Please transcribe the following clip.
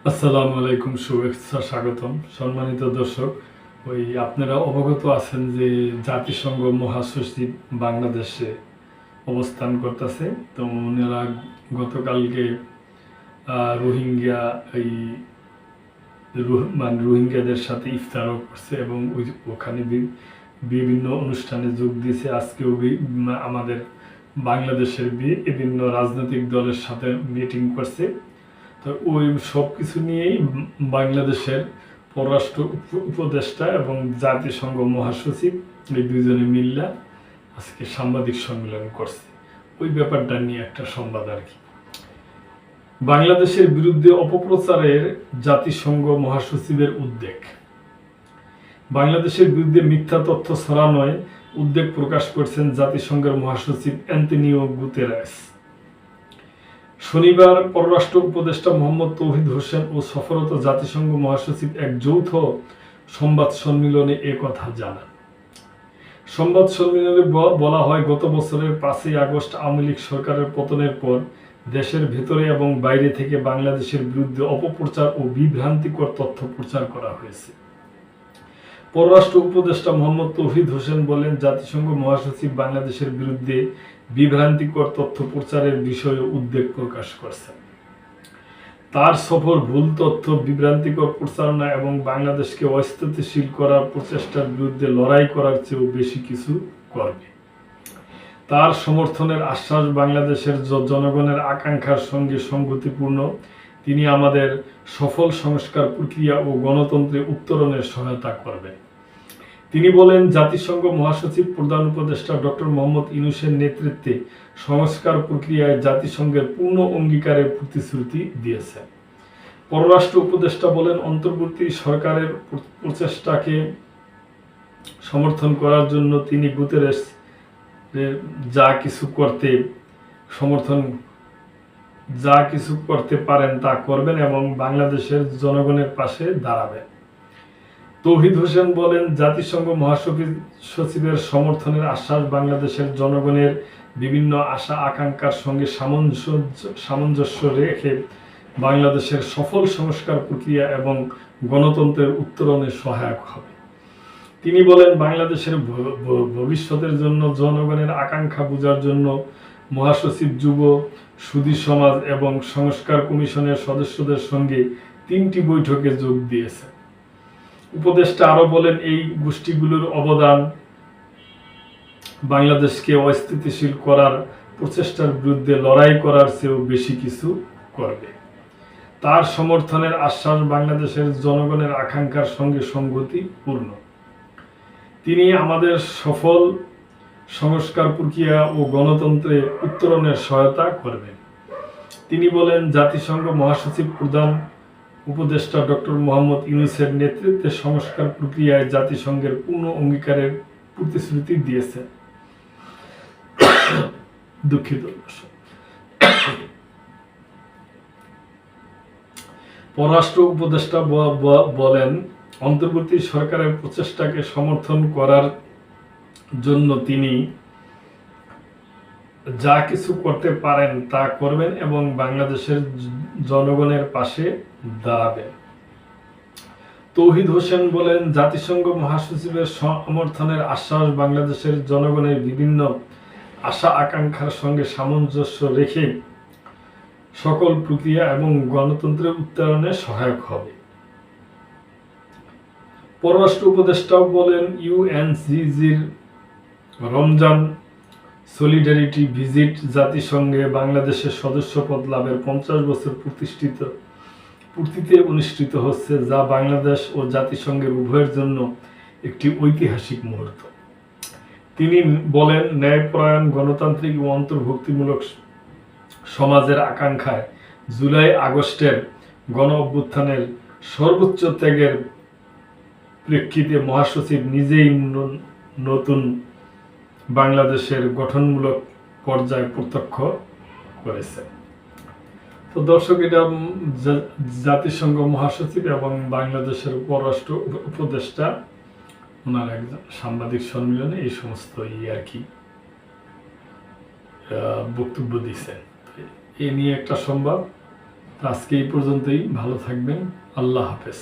আসসালামু আলাইকুম, শুভেচ্ছা, স্বাগতম। সম্মানিত দর্শক, আপনারা অবগত আছেন যে জাতিসংঘ মহাসচিব বাংলাদেশে অবস্থান করতেছে। তো ওনারা গতকালকে রোহিঙ্গা এই রোহিঙ্গাদের সাথে ইফতারও করছে এবং ওখানে বিভিন্ন অনুষ্ঠানে যোগ দিয়েছে। আজকেও আমাদের বাংলাদেশের বিভিন্ন রাজনৈতিক দলের সাথে মিটিং করছে। তো ওই সব কিছু নিয়েই বাংলাদেশের পররাষ্ট্র উপদেষ্টা এবং জাতিসংঘ মহাসচিব এই দুজনে মিল্লা আজকে সাংবাদিক সম্মেলন করছে। ওই ব্যাপারটা নিয়ে একটা সংবাদ আর কি। বাংলাদেশের বিরুদ্ধে অপপ্রচারের জাতিসংঘ মহাসচিবের উদ্বেগ। বাংলাদেশের বিরুদ্ধে মিথ্যা তথ্য ছড়ানোয় উদ্বেগ প্রকাশ করেছেন জাতিসংঘের মহাসচিব অ্যান্টনিও গুতেরেস। শনিবার পররাষ্ট্র উপদেষ্টা মোহাম্মদ তৌহিদ হোসেন ও সফররত জাতিসংঘ মহাসচিব এক যৌথ সংবাদ সম্মেলনে কথা জানান। সংবাদ সম্মেলনে বলা হয়, গত বছরের 5ই আগস্ট আওয়ামী লীগ সরকারের পতনের পর দেশের ভেতরে এবং বাইরে থেকে বাংলাদেশের বিরুদ্ধে অপপ্রচার ও বিভ্রান্তিকর তথ্য প্রচার করা হয়েছে। পররাষ্ট্র উপদেষ্টা মোহাম্মদ তৌহিদ হোসেন বলেন, জাতিসংঘ মহাসচিব বাংলাদেশের বিরুদ্ধে বিভ্রান্তিকর তথ্য প্রচারের বিষয়ে উদ্বেগ প্রকাশ করেছেন। তার সফর ভুল তথ্য, বিভ্রান্তিকর প্রচারণা এবং বাংলাদেশকে অস্থিতিশীল করার প্রচেষ্টার বিরুদ্ধে লড়াই করার চেয়েও বেশি কিছু করবে। তার সমর্থনের আশ্বাস বাংলাদেশের জনগণের আকাঙ্ক্ষার সঙ্গে সঙ্গতিপূর্ণ। তিনি আমাদের সফল সংস্কার প্রক্রিয়া ও গণতন্ত্রে উত্তরণের সহায়তা করবেন। তিনি বলেন, জাতিসংঘ মহাসচিব প্রধান উপদেষ্টা ডক্টর মোহাম্মদ ইউনূসের নেতৃত্বে সংস্কার প্রক্রিয়ায় জাতিসংঘের পূর্ণ অঙ্গীকারের প্রতিশ্রুতি দিয়েছেন। পররাষ্ট্র উপদেষ্টা বলেন, অন্তর্বর্তী সরকারের প্রচেষ্টাকে সমর্থন করার জন্য তিনি গুতেরেস যা কিছু করতে পারেন তা করবেন এবং বাংলাদেশের জনগণের পাশে দাঁড়াবেন। তৌহিদ হোসেন বলেন, জাতিসংঘ মহাসচিবের সমর্থনের আশ্বাস বাংলাদেশের জনগণের বিভিন্ন আশা আকাঙ্ক্ষার সঙ্গে সামঞ্জস্য রেখে বাংলাদেশের সফল সংস্কার প্রক্রিয়া এবং গণতন্ত্রের উত্তরণে সহায়ক হবে। তিনি বলেন, বাংলাদেশের ভবিষ্যতের জন্য জনগণের আকাঙ্ক্ষা বোঝার জন্য মহাসচিব যুব, সুধী সমাজ এবং সংস্কার কমিশনের সদস্যদের সঙ্গে 3টি বৈঠকে যোগ দিয়েছেন। উপদেষ্টা আরো বলেন, এই গোষ্ঠীগুলোর অবদান বাংলাদেশকে অস্থিতিশীল করার প্রচেষ্টার বিরুদ্ধে লড়াই করার চেয়েও বেশি কিছু করবে। তার সমর্থনের আশ্বাস বাংলাদেশের জনগণের আকাঙ্ক্ষার সঙ্গে সঙ্গতিপূর্ণ। তিনি আমাদের সফল সংস্কার প্রক্রিয়া ও গণতন্ত্রে উত্তরণের সহায়তা করবেন। তিনি বলেন, জাতিসংঘ মহাসচিব প্রধান উপদেষ্টা ডক্টর মোহাম্মদ ইউনূসের নেতৃত্বে সংস্কার প্রক্রিয়ায় জাতিসংঘের পূর্ণ অঙ্গীকারের প্রতিশ্রুতি দিয়েছেন। দুঃখিত। পররাষ্ট্র উপদেষ্টা বলেন, অন্তর্বর্তী সরকারের প্রচেষ্টাকে সমর্থন করার জন্য তিনি যা কিছু করতে পারেন তা করবেন এবং বাংলাদেশের জনগণের পাশে দাঁড়াবেন। তৌহিদ হোসেন বলেন, জাতিসংঘ মহাসচিবের সমর্থনের আশ্বাস বাংলাদেশের জনগণের বিভিন্ন আশা আকাঙ্ক্ষার সঙ্গে সামঞ্জস্য রেখে সকল প্রক্রিয়া এবং গণতন্ত্রের উত্তরণে সহায়ক হবে। পররাষ্ট্র উপদেষ্টাও বলেন, ইউএনজিজির রমজান সলিডারিটি ভিজিট জাতিসংঘে বাংলাদেশের সদস্যপদ লাভের 50 বছর পূর্তিতে অনুষ্ঠিত হচ্ছে, যা বাংলাদেশ ও জাতিসংঘের উভয়ের জন্য একটি ঐতিহাসিক মুহূর্ত। তিনি বলেন, ন্যায়পরায়ণ, গণতান্ত্রিক ও অন্তর্ভুক্তিমূলক সমাজের আকাঙ্ক্ষায় জুলাই আগস্টের গণ অভ্যুত্থানের সর্বোচ্চ ত্যাগের প্রেক্ষিতে মহাসচিব নিজেই নতুন বাংলাদেশের গঠনমূলক পর্যায় প্রত্যক্ষ করেছে। তো দর্শক, এটা জাতিসংঘ মহাসচিব এবং বাংলাদেশের পররাষ্ট্র উপদেষ্টা ওনার একজন সাংবাদিক সম্মেলনে এই সমস্ত আর কি বক্তব্য দিচ্ছেন। এ নিয়ে একটা সংবাদ। তো আজকে এই পর্যন্তই, ভালো থাকবেন, আল্লাহ হাফেজ।